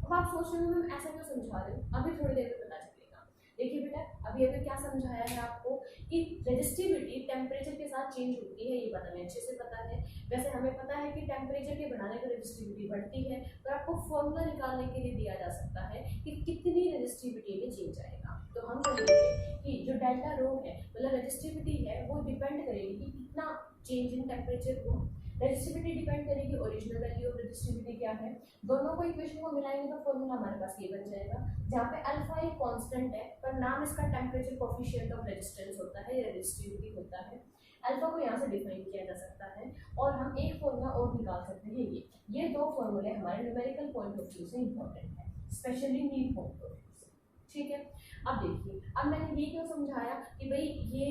अब आप सोच रहे हो मैं ऐसा क्यों समझा रही हूँ, अभी थोड़ी देर में पता चलेगा। देखिए बेटा अभी क्या समझाया है आपको कि रेजिस्टिविटी टेम्परेचर के साथ चेंज होती है, ये पता नहीं अच्छे से पता है। वैसे हमें पता है कि टेम्परेचर के बढ़ाने पर रेजिस्टिविटी बढ़ती है, तो आपको फॉर्मूला निकालने के लिए दिया जा सकता है कि कितनी रेजिस्टिविटी में चेंज आएगा। तो हम कहेंगे कि जो डेल्टा रो है मतलब रेजिस्टिविटी है वो डिपेंड करेगी कि कितना चेंज इन टेम्परेचर हो। रेजिस्टिविटी डिपेंड करेगी ओरिजिनल वैल्यू ऑफ रेजिस्टिविटी क्या है, दोनों को इक्वेशन को मिलाएंगे तो फॉर्मूला हमारे पास ये बन जाएगा, जहाँ पे अल्फा एक कांस्टेंट है पर नाम इसका टेम्परेचर कोफिशिएंट ऑफ रेजिस्टेंस होता है या रेजिस्टिविटी होता है। अल्फा को यहाँ से डिफाइन किया जा सकता है, और हम एक फॉर्मूला और निकाल सकते हैं। ये दो फॉर्मूले हमारे न्यूमेरिकल पॉइंट ऑफ व्यू से इंपॉर्टेंट है, specially mean point of view से। ठीक है, अब देखिए अब मैंने ये क्यों समझाया कि भाई ये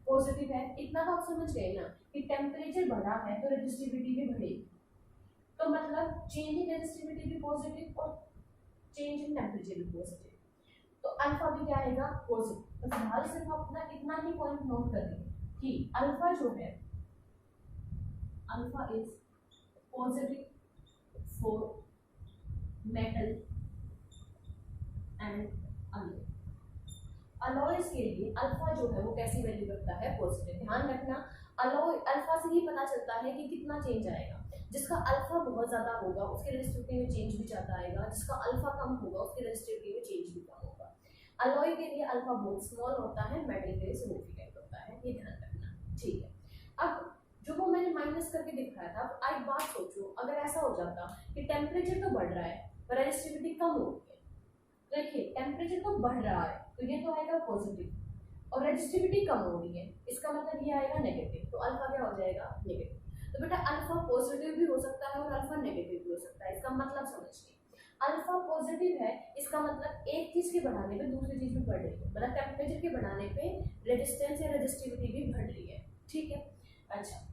पॉजिटिव है, इतना तो आप समझ गए ना कि टेम्परेचर बढ़ा है तो रेजिस्टिविटी भी बढ़ेगी, तो मतलब चेंज इन रेजिस्टिविटी भी पॉजिटिव और चेंज इन टेम्परेचर भी पॉजिटिव, तो अल्फा भी क्या आएगा, पॉजिटिव। तो फिलहाल सिर्फ अपना इतना ही पॉइंट नोट कर लेंगे कि अल्फा जो है, alpha is positive for metal and alloy. Alloys के लिए अल्फा जो है वो कैसी वैल्यू रखता है, पॉजिटिव। ध्यान रखना अलॉय अल्फा से ही पता चलता है कि कितना चेंज आएगा। जिसका अल्फा बहुत ज्यादा होगा उसके रेजिस्टिविटी में चेंज भी ज्यादा आएगा, जिसका अल्फा कम होगा उसके रेजिस्टिविटी में चेंज भी कम होगा। अलॉय के लिए अल्फा बहुत स्मॉल होता है, मेटल के लिए सिग्निफिकेंट होता है, ये ध्यान रखना। ठीक है, अब जो वो मैंने माइनस करके दिखाया था, अब एक बात सोचो अगर ऐसा हो जाता कि टेम्परेचर तो बढ़ रहा है पर रेजिस्टिविटी कम हो रही है। देखिए टेम्परेचर तो बढ़ रहा है तो ये तो आएगा पॉजिटिव, और रेजिस्टिविटी कम हो रही है इसका मतलब ये आएगा नेगेटिव, तो अल्फा क्या हो जाएगा, नेगेटिव। तो बेटा अल्फा पॉजिटिव भी हो सकता है और अल्फा नेगेटिव भी हो सकता है, इसका मतलब समझिए अल्फा पॉजिटिव है इसका मतलब एक चीज के बढ़ाने पे दूसरी चीज भी बढ़ रही है, मतलब टेम्परेचर के बढ़ाने पे रेजिस्टेंस या रेजिस्टिविटी भी बढ़ रही है। ठीक है, अच्छा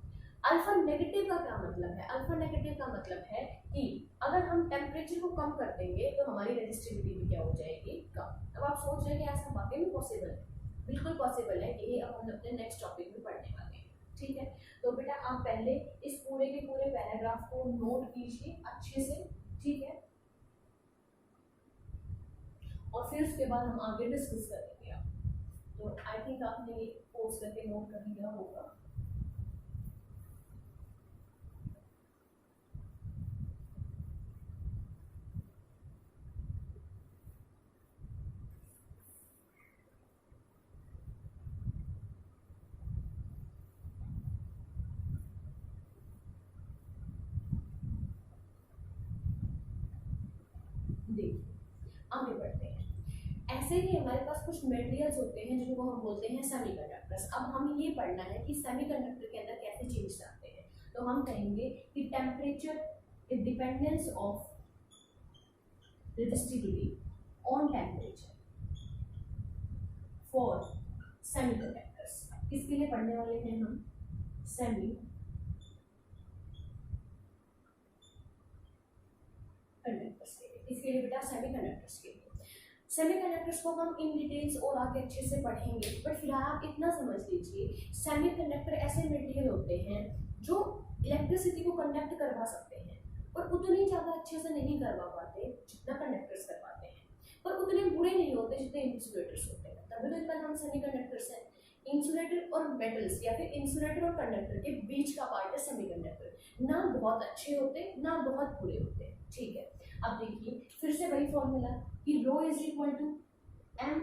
अल्फा नेगेटिव का क्या मतलब है, अल्फा नेगेटिव का मतलब है कि अगर हम टेम्परेचर को कम कर देंगे तो हमारी रेजिस्टिविटी भी क्या हो जाएगी, कम। अब आप सोच रहे हैं कि ऐसा वाकई में पॉसिबल है, बिल्कुल पॉसिबल है, यही अब हम अपने नेक्स्ट टॉपिक में पढ़ने वाले हैं। ठीक है, तो बेटा आप पहले इस पूरे के पूरे पैराग्राफ को नोट कीजिए अच्छे से, ठीक है, और फिर उसके बाद हम आगे डिस्कस करेंगे। आप तो आई थिंक आपने ये पोस्ट करके नोट कर लिया होगा। कुछ मटेरियल्स होते हैं जिनको हम बोलते हैं सेमीकंडक्टर्स। अब हम ये पढ़ना है कि सेमीकंडक्टर के अंदर कैसे चेंज आते हैं। तो हम कहेंगे कि temperature is dependence of resistivity on temperature for semiconductors. किसके लिए पढ़ने वाले हैं हम? सेमी कंडक्टर्स के लिए। इसके लिए बेटा सेमीकंडक्टर्स के लिए। सेमीकंडक्टर्स को हम इन डिटेल्स और आगे अच्छे से पढ़ेंगे, बट फिलहाल आप इतना समझ लीजिए सेमीकंडक्टर ऐसे मटेरियल होते हैं जो इलेक्ट्रिसिटी को कंडक्ट करवा सकते हैं, पर उतनी ज़्यादा अच्छे से नहीं करवा पाते जितना कंडक्टर्स करवाते हैं, पर उतने बुरे नहीं होते जितने इंसुलेटर्स होते हैं। तभी तो इनका नाम सेमीकंडक्टर्स है। इंसुलेटर और मेटल्स या फिर इंसुलेटर और कंडक्टर के बीच का पार्ट है सेमीकंडक्टर। ना बहुत अच्छे होते ना बहुत बुरे होते, ठीक है। अब देखिए फिर से वही फॉर्मूला कि rho is equal to m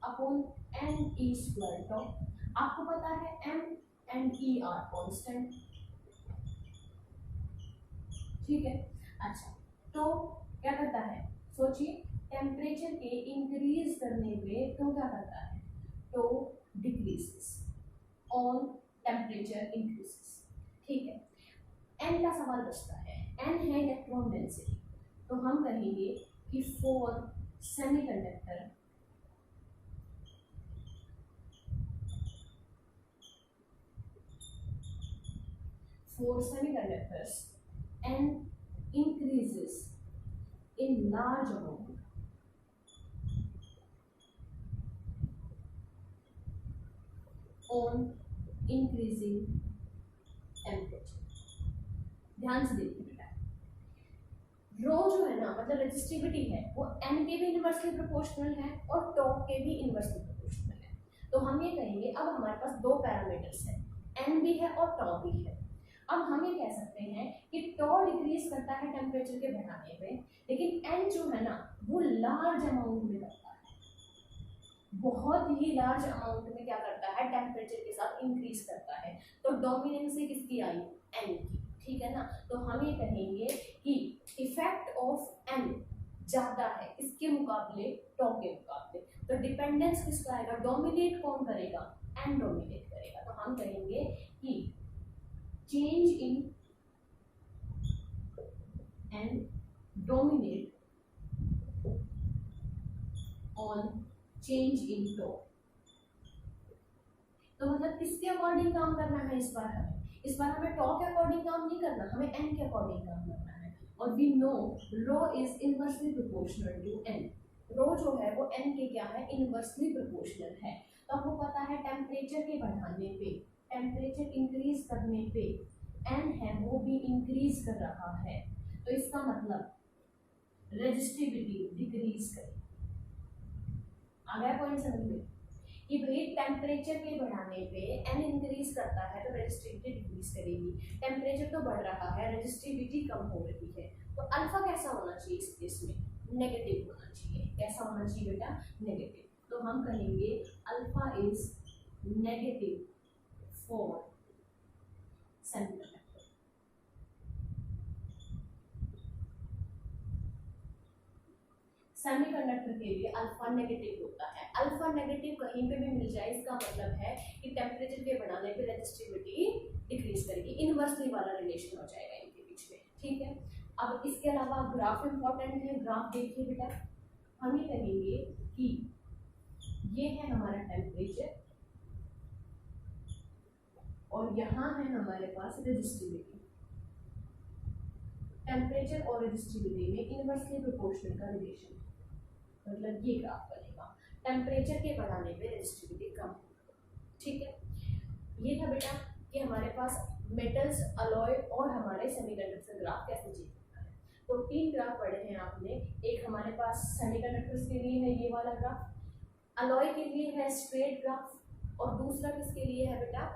upon n e square tau. आपको पता है m and e are constant, ठीक है। अच्छा, तो क्या करता है, सोचिए टेम्परेचर के इंक्रीज करने पे तो क्या करता है, तो डिक्रीजेस ऑन टेम्परेचर इंक्रीजेस, ठीक है। n का सवाल बचता है, n है इलेक्ट्रॉन डेंसिटी। तो हम कहेंगे कि for semiconductor n increases in large amount on increasing temperature। ध्यान से देखिए बेटा, रो जो है ना, मतलब रेजिस्टिविटी है, वो n के भी इनवर्सली प्रोपोर्शनल है और टॉ के भी इनवर्सली प्रोपोर्शनल है। तो हम ये कहेंगे अब हमारे पास दो पैरामीटर्स हैं, n भी है और टॉ भी है। अब हम ये कह सकते हैं कि टॉ डिक्रीज करता है टेम्परेचर के बढ़ाने पे, लेकिन n जो है ना वो लार्ज अमाउंट में करता है, बहुत ही लार्ज अमाउंट में क्या करता है, टेम्परेचर के साथ इंक्रीज करता है। तो डोमिनेंसी किसकी आई, n की, ठीक है ना। तो हम ये कहेंगे कि इफेक्ट ऑफ n ज्यादा है इसके मुकाबले टॉ के मुकाबले। तो डिपेंडेंस किसका आएगा, डोमिनेट कौन करेगा, n डोमिनेट करेगा। तो हम कहेंगे कि change in n dominate on change in tau. तो मतलब किसके अकॉर्डिंग काम करना है इस बार हमें, इस बार हमें टॉ के अकॉर्डिंग काम नहीं करना, हमें n के अकॉर्डिंग काम करना है। और we know rho is inversely proportional to n। Rho जो है वो n के क्या है, इनवर्सली प्रोपोर्शनल है। तो आपको पता है टेम्परेचर के बढ़ाने पे, टेम्परेचर इंक्रीज करने पे n है वो भी इंक्रीज कर रहा है। तो इसका मतलब रेजिस्टिविटी डिक्रीज करेगी। आ गया पॉइंट समझ में कि भाई टेम्परेचर के बढ़ाने पे n इंक्रीज करता है तो रेजिस्टिविटी डिक्रीज करेगी। टेम्परेचर तो बढ़ रहा है, रेजिस्टिविटी कम हो रही है। तो अल्फा कैसा होना चाहिए इस केस में, नेगेटिव होना चाहिए। कैसा होना चाहिए बेटा, नेगेटिव। तो हम कहेंगे alpha is negative for semiconductor. Semiconductor के लिए अल्फा नेगेटिव होता है। अल्फा नेगेटिव कहीं पे भी मिल जाए इसका मतलब है कि टेम्परेचर के बढ़ाने पे रेजिस्टिविटी डिक्रीज करेगी, इनवर्सली वाला रिलेशन हो जाएगा इनके बीच में, ठीक है। अब इसके अलावा ग्राफ इंपॉर्टेंट है, ग्राफ देखिए बेटा। हम ये कहेंगे कि ये है हमारा टेम्परेचर और यहाँ है हमारे पास रेजिस्टिविटी। टेम्परेचर और रेजिस्टिविटी में इनवर्सली प्रोपोर्शनल का रिलेशन, मतलब ये ग्राफ बनेगा, टेम्परेचर के बढ़ाने पे रेजिस्टिविटी कम, ठीक है। ये था बेटा कि हमारे पास मेटल्स, अलॉय और हमारे सेमीकंडक्टर ग्राफ कैसे चेंज होता है। तो तीन ग्राफ पढ़े हैं आपने, एक हमारे पास सेमीकंडक्टर्स के लिए है ये वाला ग्राफ, अलॉय के लिए है स्ट्रेट ग्राफ, और दूसरा किसके लिए है बेटा,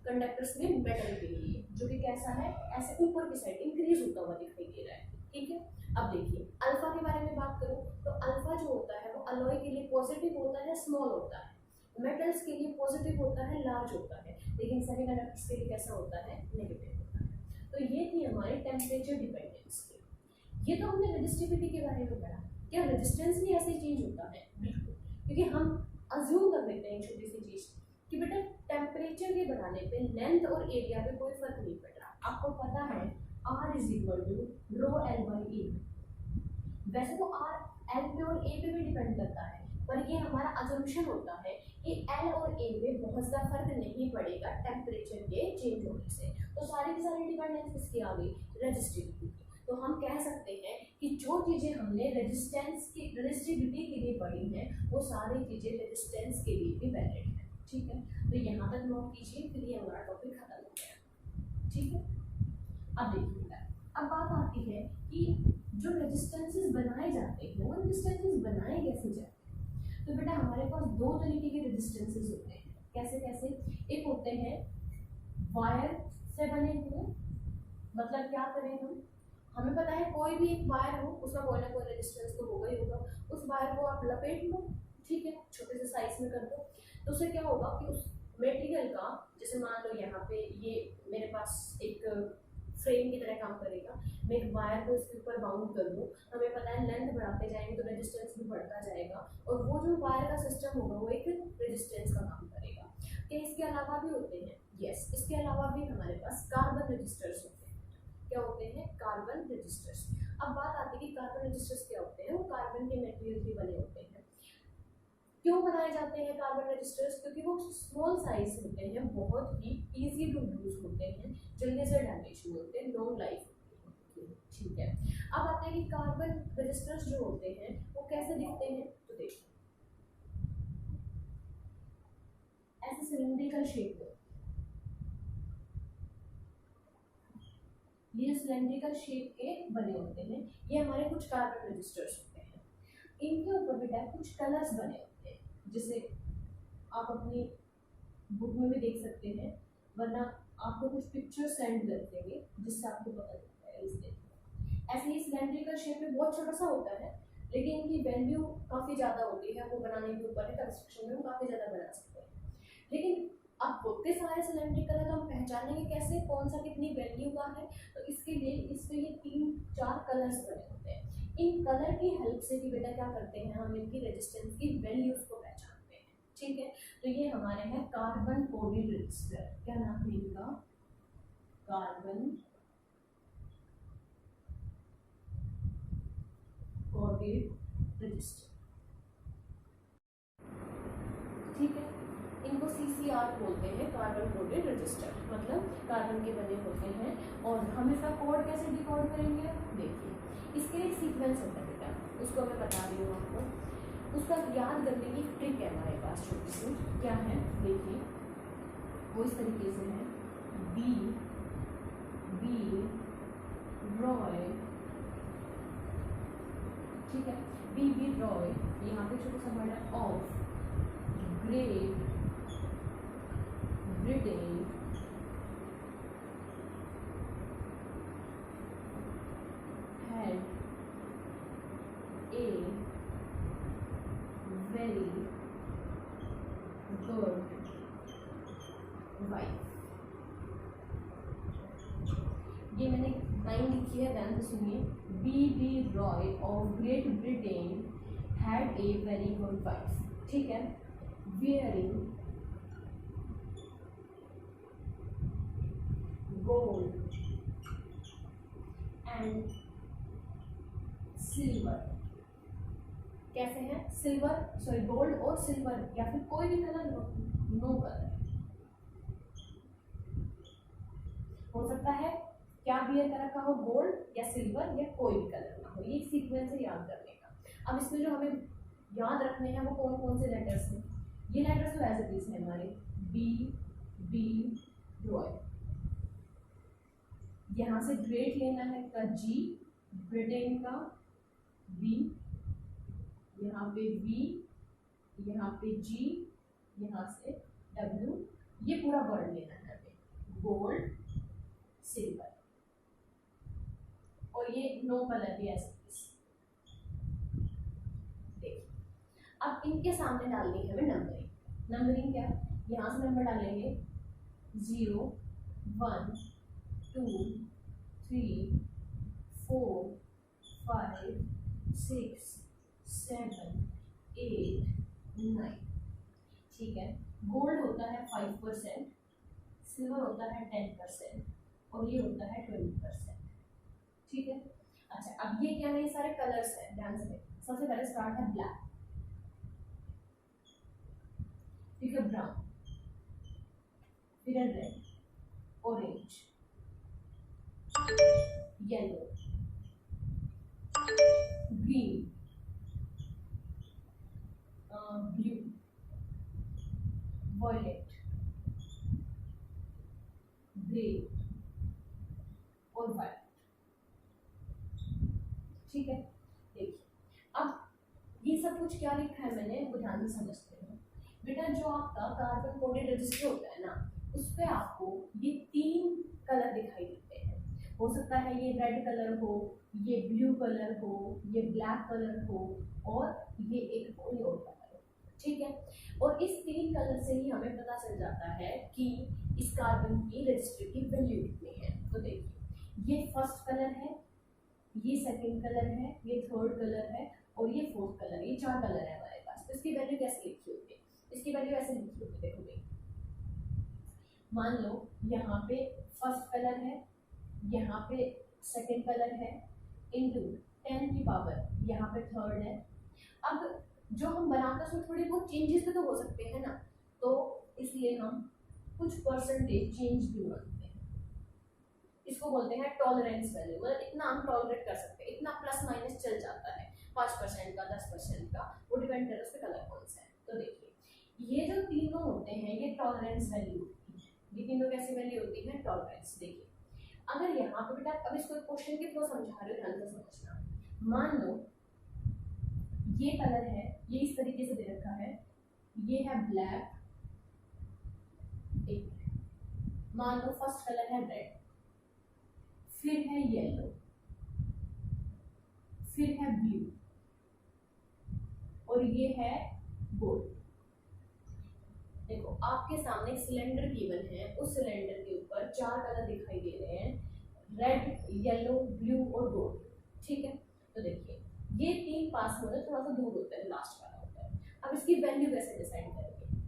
कंडक्टर्स में मेटल के लिए, जो कि कैसा है, ऐसे ऊपर की साइड इंक्रीज होता हुआ दिखाई दे रहा है, ठीक है। अब देखिए अल्फा के बारे में बात करूं तो अल्फा जो होता है वो अलॉय के लिए पॉजिटिव होता है, स्मॉल होता है, मेटल्स के लिए पॉजिटिव होता है, लार्ज होता है, लेकिन सेमीकंडक्टर्स के लिए कैसा होता है, नेगेटिव होता है। तो ये थी हमारी टेम्परेचर डिपेंडेंस की। ये तो हमने रेजिस्टिविटी के बारे में पढ़ा, क्या रेजिस्टेंस भी ऐसे चेंज होता है, बिल्कुल, क्योंकि हम अज्यूम कर लेते हैं छोटी सी चीज कि बेटा टेम्परेचर के बढ़ाने पे लेंथ और एरिया पे कोई फर्क नहीं पड़ रहा। आपको पता है R is equal to rho L by A. वैसे तो R एल पे और ए पे भी डिपेंड करता है, पर ये हमारा अजम्पशन होता है कि एल और ए में बहुत ज़्यादा फर्क नहीं पड़ेगा टेम्परेचर के चेंज होने से। तो सारी की सारी डिपेंडेंस किसकी आ गई, रेजिस्टिविटी की। तो हम कह सकते हैं कि जो चीज़ें हमने रेजिस्टिविटी के लिए पढ़ी हैं वो सारी चीज़ें रेजिस्टेंस के लिए भी वैलिड है। ठीक है, तो यहाँ तक नोट कीजिए, फिर ये हमारा टॉपिक खत्म हो गया। ठीक है, अब देखिएगा, अब बात आती है कि जो रेजिस्टेंसेस बनाए जाते हैं वो रेजिस्टेंसेस बनाए कैसे जाते हैं। तो बेटा हमारे पास दो तरीके के रेजिस्टेंसेस होते हैं। कैसे कैसे, एक होते हैं वायर से बने हुए, मतलब क्या करें हम, हमें पता है कोई भी एक वायर हो उसका कोई ना कोई रेजिस्टेंस तो होगा ही होगा। उस वायर को आप लपेट लो, ठीक है, छोटे से साइज में कर दो, तो उससे क्या होगा कि उस मटेरियल का, जैसे मान लो यहाँ पे ये मेरे पास एक फ्रेम की तरह काम करेगा, मैं एक वायर को इसके ऊपर बाउंड कर दूँ, हमें पता है लेंथ बढ़ाते जाएंगे तो रेजिस्टेंस भी बढ़ता जाएगा, और वो जो वायर का सिस्टम होगा वो एक रेजिस्टेंस का काम करेगा। क्या इसके अलावा भी होते हैं? यस, इसके अलावा भी हमारे पास कार्बन रजिस्टर्स होते हैं। क्या होते हैं? Carbon resistors. अब बात आती है कि कार्बन रजिस्टर्स क्या होते हैं। वो कार्बन के मटेरियल के बने होते हैं। क्यों बनाए जाते हैं कार्बन रजिस्टर्स? क्योंकि वो स्मॉल साइज होते हैं, बहुत ही इजी टू यूज होते हैं, जल्दी से डैमेज नहीं होते, लॉन्ग लाइफ होती है। ठीक है, अब आते हैं कि कार्बन रजिस्टर्स जो होते हैं वो कैसे दिखते हैं। तो देखो ऐसे सिलिंड्रिकल शेप में, ये सिलिंड्रिकल शेप के बने होते हैं, ये हमारे कुछ कार्बन रजिस्टर्स होते हैं। इनके ऊपर बेटा कुछ कलर्स बने होते हैं, जिसे आप अपनी बुक में भी देख सकते हैं, वरना आपको कुछ पिक्चर सेंड कर देंगे जिससे आपको पता चलता है। इसलिए ऐसे ही सिलेंड्रिकल शेप में बहुत छोटा सा होता है, लेकिन इनकी वैल्यू काफ़ी ज़्यादा होती है, वो बनाने के ऊपर है, कंस्ट्रक्शन में हम काफ़ी ज़्यादा बना सकते हैं। लेकिन अब होते सारे सिलेंड्रिकल है तो हम पहचानेंगे कैसे कौन सा कितनी वैल्यू का है। तो इसके लिए इसमें ये 3-4 कलर्स बने होते हैं। इन कलर की हेल्प से भी बेटा क्या करते हैं, हम इनकी रेजिस्टेंस की वैल्यूज को पहचानते हैं। ठीक है, तो ये हमारे हैं कार्बन कोडेड रजिस्टर। क्या नाम है इनका? Carbon coded register. ठीक है, इनको CCR बोलते हैं, कार्बन कोडेड रजिस्टर, मतलब कार्बन के बने होते हैं। और हम इसका कोड कैसे डिकोड करेंगे? देखिए, इसके एक सीक्वेंस होता है बेटा, उसको मैं बता रही हूँ आपको। उसका याद करने की ट्रिक है हमारे पास छोटी सी। क्या है? देखिए, वो इस तरीके से है, बी रॉय, ठीक है, बी रॉय, यहाँ पे छोटा सा वर्ड है of Great Britain had a very good wife। ये मैंने लाइन लिखी है, ध्यान से सुनिए। B Roy of Great Britain had a very good wife. ठीक है, wearing gold and silver। कैसे है? सिल्वर, सॉरी, गोल्ड और सिल्वर, या फिर कोई भी कलर, नो कलर हो सकता है। क्या बियर कर रखा हो? गोल्ड या सिल्वर, या कोई भी कलर ना हो। ये सीक्वेंस है याद करने का। अब इसमें जो हमें याद रखने हैं वो कौन कौन से लेटर्स हैं? ये लेटर्स तो एज इट इज है हमारे, बी रॉय, यहाँ से ग्रेट लेना है का G, ब्रिटेन का B, यहाँ पे V, यहाँ पे G, यहाँ से W, ये पूरा वर्ड लेना है हमें, गोल्ड सिल्वर, और ये नो कलर भी ऐसे। देखिए, अब इनके सामने डालनी है हमें नंबरिंग। नंबरिंग क्या? यहाँ से नंबर डालेंगे 0 1 2 3 4 5 6 7 8 9। ठीक है। गोल्ड होता है 5%, सिल्वर होता है 10% और ये होता है 20%, ठीक है। अच्छा, अब ये क्या है, ये सारे कलर्स हैं, ध्यान से देखो। सबसे पहले स्टार्ट है ब्लैक, फिर है ब्राउन, फिर है red, orange, yellow, green, blue, violet, grey और व्हाइट, ठीक है। देखिए अब ये सब कुछ क्या लिखा है मैंने, वो ध्यान से समझते हैं बेटा। जो आपका कार्बन कोडेड रजिस्टर होता है ना, उस पे आपको ये 3 कलर दिखाई देते हैं। हो सकता है ये रेड कलर हो, ये ब्लू कलर हो, ये ब्लैक कलर हो और ये एक कोई और कलर हो, ठीक है। और इस 3 कलर से ही हमें पता चल जाता है कि इस कार्बन की रजिस्टर की वैल्यू कितनी है। तो देखिए ये फर्स्ट कलर है, ये सेकंड कलर है, ये थर्ड कलर है और ये फोर्थ कलर, ये 4 कलर है हमारे पास। तो इसकी वैल्यू कैसे लिखी होगी, इसकी वैल्यू ऐसे लिखी होगी, देखो भाई। मान लो यहाँ पे फर्स्ट कलर है, यहाँ पे सेकंड कलर है, इनटू 10 की पावर यहाँ पे थर्ड है। अब जो हम बनाते हैं उसमें थोड़ी बहुत चेंजेस भी तो हो सकते हैं ना, तो इसलिए हम कुछ परसेंटेज चेंज भी मानते हैं। इसको बोलते हैं टॉलरेंस वैल्यू, मतलब इतना हम टॉलरेट कर सकते हैं, इतना प्लस माइनस चल जाता है, 5% का, 10% का, वो डिपेंड करता है उस पर कलर कौन सा है। तो देखिए ये जो तीनों होते हैं ये टॉलरेंस वैल्यू होती है। ये तीनों कैसी वैल्यू होती है, टॉलरेंस। देखिए अगर यहाँ पे बेटा, अब इसको क्वेश्चन के थ्रू समझा रहे हो, ध्यान से समझना। मान लो ये कलर है, ये इस तरीके से दे रखा है, ये है ब्लैक, एक मान लो फर्स्ट कलर है रेड, फिर है येलो, फिर है ब्लू और ये है गोल्ड। देखो आपके सामने सिलेंडर गिवन है, उस सिलेंडर के ऊपर 4 कलर दिखाई दे रहे हैं, रेड, येलो, ब्लू और गोल्ड, ठीक है। तो देखिए ये 3 पास में थोड़ा सा दूर होता है, लास्ट वाला होता है। अब इसकी वैल्यू कैसे डिसाइड करेंगे,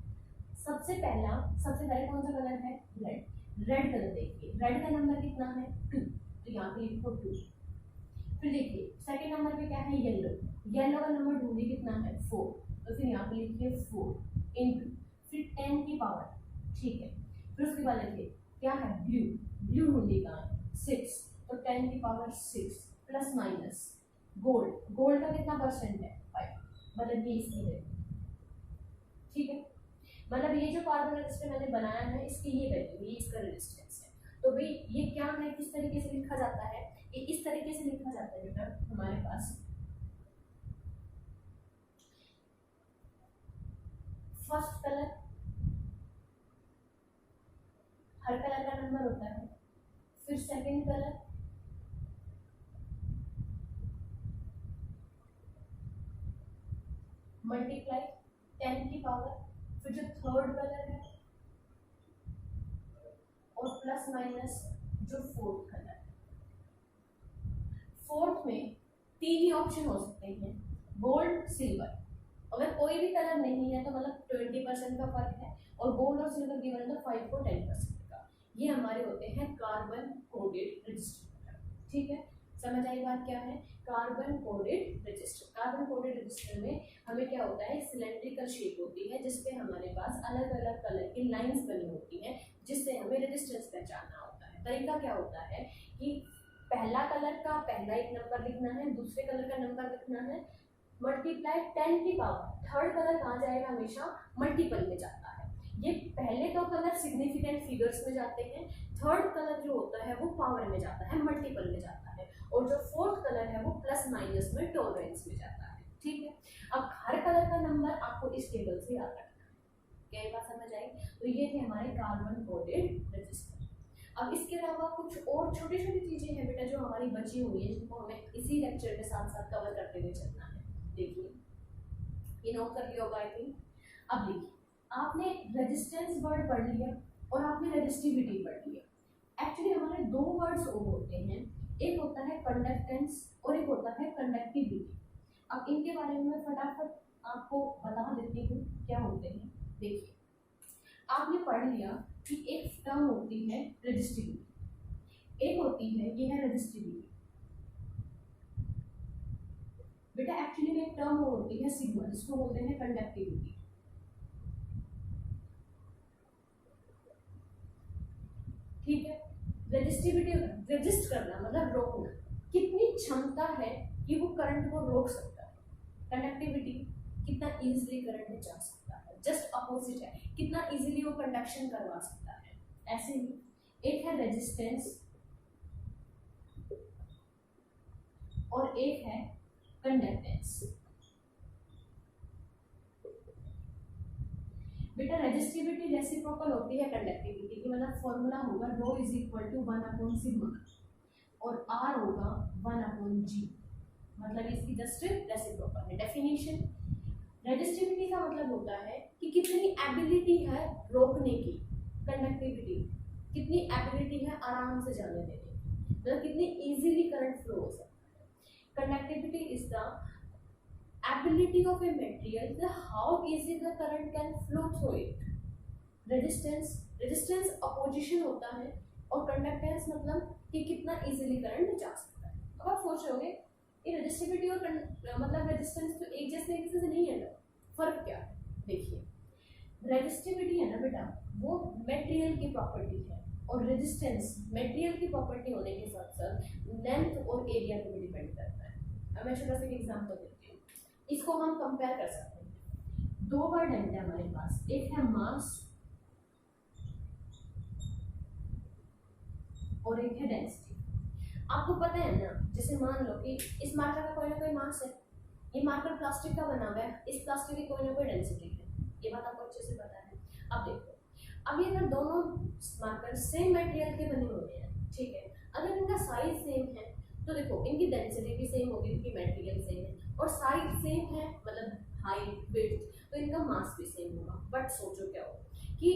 सबसे पहले कौन सा कलर है, रेड। रेड कलर देखिए, रेड का नंबर कितना है 2, तो यहाँ पे लिखो 2। फिर देखिए सेकंड नंबर पे क्या है, येलो। येलो का नंबर ढूंढिए कितना है 4, तो फिर यहाँ पे लिखिए 4 इनटू फिर 10 की पावर, ठीक है। फिर उसके बाद लिखिए क्या है, ब्लू। ब्लू ढूंढिए कहाँ है, 6, तो 10 की power 6 plus minus gold. Gold का कितना परसेंट है 5, मतलब ये इसकी है, ठीक है। मतलब ये जो कार्बन रजिस्टर मैंने बनाया है इसकी ये वैल्यू, ये इसका रेजिस्टेंस है। तो भाई ये क्या है, किस तरीके से लिखा जाता है, ये इस तरीके से लिखा जाता है बेटा। हमारे पास फर्स्ट कलर, हर कलर का नंबर होता है, फिर सेकंड कलर, मल्टीप्लाई 10 की पावर, फिर जो थर्ड कलर है और प्लस माइनस जो फोर्थ कलर है। फोर्थ में 3 ही ऑप्शन हो सकते हैं, गोल्ड, सिल्वर। अगर कोई भी कलर नहीं है तो मतलब 20% का फर्क है, और गोल्ड और सिल्वर गिवन है तो 5 को 10% का। ये हमारे होते हैं कार्बन कोडेड रजिस्टर, ठीक है। समझ आई बात क्या है, carbon coded register. Carbon coded register में हमें क्या होता है, सिलेंड्रिकल शेप होती है जिसपे हमारे पास अलग अलग कलर की लाइंस बनी होती हैं, जिससे हमें रेजिस्टेंस पहचानना होता है। तरीका क्या होता है कि पहला कलर का पहला एक नंबर लिखना है, दूसरे कलर का नंबर लिखना है, मल्टीप्लाई 10 की पावर। थर्ड कलर कहाँ जाएगा, हमेशा मल्टीपल में जाता है। ये पहले 2 कलर सिग्निफिकेंट फिगर्स में जाते हैं, थर्ड कलर जो होता है वो पावर में जाता है, मल्टीपल में जाता है, और जो फोर्थ कलर है वो प्लस माइनस में टॉलरेंस में जाता है, ठीक है। अब हर कलर का नंबर आपको इस टेबल से याद रखना है, क्या ये बात समझ आई। तो ये थे हमारे कार्बन कोडेड रजिस्टर। अब इसके अलावा कुछ और छोटी छोटी चीजें हैं बेटा जो हमारी बची हुई है, जिनको हमें इसी लेक्चर के साथ साथ कवर करते हुए चलना है। देखिए ये नोट कर लिया होगा आई थिंक। अब देखिए आपने रेजिस्टेंस वर्ड पढ़ लिया और आपने रेजिस्टिविटी पढ़ लिया। एक्चुअली हमारे 2 वर्ड्स और होते हैं, एक होता है कंडक्टेंस और एक होता है कंडक्टिविटी। अब इनके बारे में मैं फटाफट आपको बता देती हूँ क्या होते हैं। देखिए आपने पढ़ लिया कि एक टर्म होती है रेजिस्टिविटी, एक होती है ये है रेजिस्टिविटी। बेटा एक्चुअली में एक टर्म होती है सिग्मा, जिसको बोलते हैं कंडक्टिविटी। ठीक है, रेजिस्टिविटी रेजिस्ट करना मतलब रोकना, कितनी क्षमता है कि वो करंट को रोक सकता है। कंडक्टिविटी कितना इजीली करंट जा सकता है, जस्ट अपोजिट है, कितना इजीली वो कंडक्शन करवा सकता है। ऐसे ही एक है रेजिस्टेंस और एक है कंडक्टेंस। बेटा रेजिस्टिविटी रेसिप्रोकल होती है कंडक्टिविटी की, मतलब फॉर्मूला होगा रो इज इक्वल टू 1 सिग्मा और आर होगा 1/g, मतलब इसकी जस्ट रेसिप्रोकल है। डेफिनेशन, रेजिस्टिविटी का मतलब होता है कि कितनी एबिलिटी है रोकने की, कंडक्टिविटी कितनी एबिलिटी है आराम से जाने देने की, मतलब कितनी इजीली करंट फ्लो हो सकता है। Conductivity is the ability of a material, the how easy the current can flow through it. Resistance opposition होता है और conductance मतलब कि कितना easily करंट जा सकता है। अब आप सोच रहोगे ये रेजिस्टिविटी और मतलब रेजिस्टेंस तो एक जैसे से नहीं है ना, फर्क क्या है? देखिए रेजिस्टिविटी है ना बेटा, वो मटेरियल की प्रॉपर्टी है और रेजिस्टेंस मटेरियल की प्रॉपर्टी होने के साथ साथ लेंथ और एरिया पे भी डिपेंड करता है। अब मैं छोटा सा एक एग्जांपल देती हूँ, इसको हम कंपेयर कर सकते हैं। दो वर्ड है हमारे पास, एक है मास और एक है डेंसिटी। आपको पता है ना, जैसे मान लो कि इस मार्कर का कोई ना कोई मास है, ये मार्कर प्लास्टिक का बना हुआ है, इस प्लास्टिक की कोई ना कोई डेंसिटी है, ये बात आपको अच्छे से पता है। अब देखो, अब ये अगर दोनों मार्कर सेम मटेरियल के बने हुए हैं, ठीक है, अगर इनका साइज सेम है तो देखो इनकी डेंसिटी भी सेम होगी क्योंकि मटेरियल सेम है, और साइज सेम है मतलब हाइट विड्थ, तो इनका मास भी सेम होगा। बट सोचो क्या होगा कि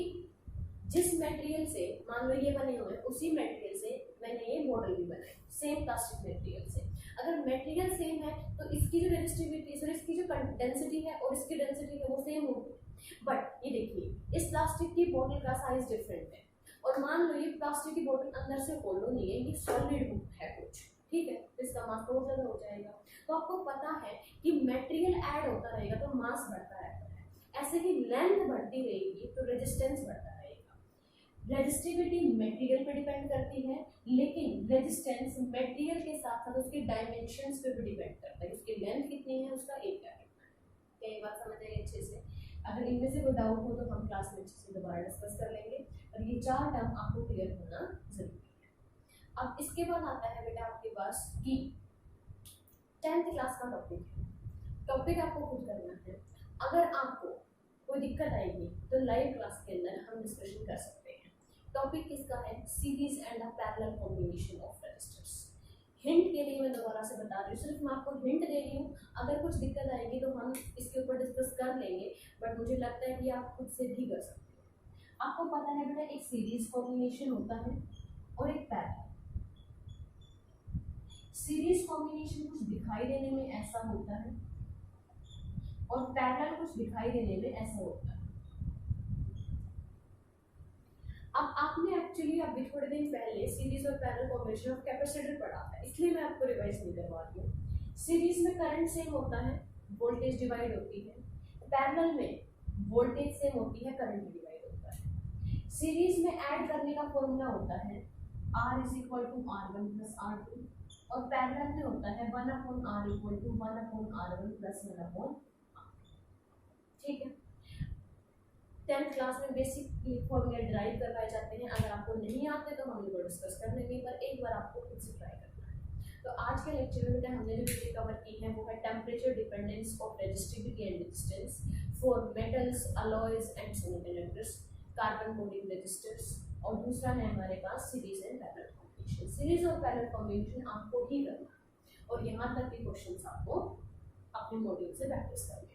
जिस मटेरियल से मान लो ये बने हुए हैं, उसी मटेरियल से मैंने ये मॉडल भी बनाई सेम प्लास्टिक मटेरियल से। अगर मटेरियल सेम है तो इसकी जो रेजिस्टिविटी सर इसकी जो डेंसिटी है और इसकी डेंसिटी है वो सेम होगी। बट ये देखिए इस प्लास्टिक की बोतल का साइज डिफरेंट है, और मान लो ये प्लास्टिक की बोतल अंदर से होलो नहीं है, ये सॉलिड है कुछ, ठीक है, तो इसका मास तो ज़्यादा हो जाएगा। तो आपको पता है कि मटेरियल ऐड होता रहेगा तो मास बढ़ता रहता है, ऐसे ही लेंथ बढ़ती रहेगी तो रेजिस्टेंस बढ़ता रहेगा। रेजिस्टिविटी मटेरियल पे डिपेंड करती है, लेकिन रेजिस्टेंस मटेरियल के साथ साथ उसके डायमेंशंस पे भी डिपेंड करता है, उसकी लेंथ कितनी है, उसका एरिया कितना है। क्या ये बात समझ आई अच्छे से? अगर इनमें से कोई डाउट हो तो हम क्लास में अच्छे से दोबारा डिस्कस कर लेंगे, और ये चार टर्म आपको क्लियर होना जरूरी है। अब इसके बाद आता है बेटा आपके पास कि 10th क्लास का टॉपिक आपको खुद करना है। अगर आपको कोई दिक्कत आएगी तो लाइव क्लास के अंदर हम डिस्कशन कर सकते हैं। टॉपिक किसका है? Series and the parallel combination of resistors. Hint के लिए मैं दोबारा से बता रही हूँ, सिर्फ मैं आपको हिंट दे रही हूँ, अगर कुछ दिक्कत आएगी तो हम इसके ऊपर डिस्कस कर लेंगे, बट मुझे लगता है कि आप खुद से भी कर सकते हो। आपको पता है बेटा एक सीरीज कॉम्बिनेशन होता है और एक पैरेलल। सीरीज कॉम्बिनेशन कुछ दिखाई देने में ऐसा होता है और पैरेलल कुछ दिखाई देने में ऐसा होता है। अब आपने एक्चुअली अभी थोड़े दिन पहले सीरीज और पैरेलल कॉम्बिनेशन ऑफ कैपेसिटर पढ़ा था, इसलिए मैं आपको रिवाइज नहीं करवा रही हूँ। सीरीज में करंट सेम होता है, वोल्टेज डिवाइड होती है, पैरेलल में वोल्टेज सेम होती है, करंट डिवाइड होता है। सीरीज में ऐड करने का फॉर्मूला होता है R = R1 + R2, और पैरेलल में होता है 1/R = 1/R1 + 1/R। ठीक है, 10th क्लास में बेसिक फॉर्मूले ड्राइव करवाए जाते हैं। अगर आपको नहीं आते तो हम इनको डिस्कस कर लेंगे, पर एक बार आपको खुद से ट्राई करना है। तो आज के लेक्चर में बेटा हमने जो चीज़ें कवर की हैं वो है temperature dependence of resistivity and resistance for metals, alloys and semiconductors, carbon coating resistors, और दूसरा है हमारे पास series and parallel combination. Series और पैरेलल कॉम्बिनेशन आपको ही करना है, और यहाँ तक के क्वेश्चंस आपको अपने मॉड्यूल से प्रैक्टिस करने